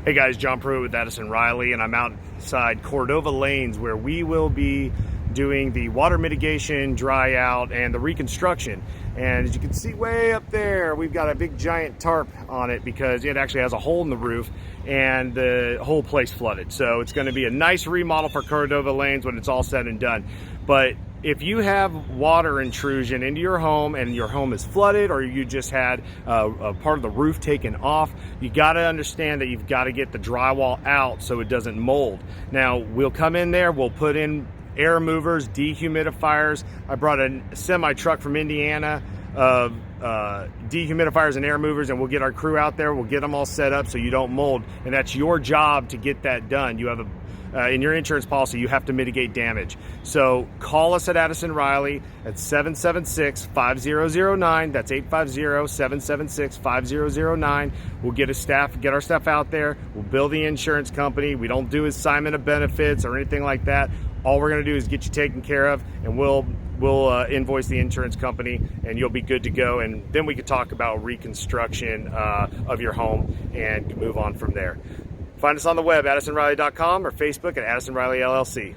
Hey guys, John Pruitt with Addition Riley, and I'm outside Cordova Lanes where we will be doing the water mitigation, dry out, and the reconstruction. And as you can see way up there, we've got a big giant tarp on it because it actually has a hole in the roof and the whole place flooded. So it's going to be a nice remodel for Cordova Lanes when it's all said and done. But if you have water intrusion into your home and your home is flooded, or you just had a part of the roof taken off, you got to understand that you've got to get the drywall out so it doesn't mold. Now, we'll come in there, we'll put in air movers, dehumidifiers. I brought a semi truck from Indiana of dehumidifiers and air movers, and we'll get our crew out there, we'll get them all set up so you don't mold. And that's your job to get that done. You have in your insurance policy, you have to mitigate damage. So call us at Addison Riley at 776-5009. That's 850-776-5009. We'll get our staff out there. We'll bill the insurance company. We don't do assignment of benefits or anything like that. All we're gonna do is get you taken care of, and we'll invoice the insurance company, and you'll be good to go. And then we could talk about reconstruction of your home and move on from there. Find us on the web, addisonriley.com, or Facebook at Addison Riley LLC.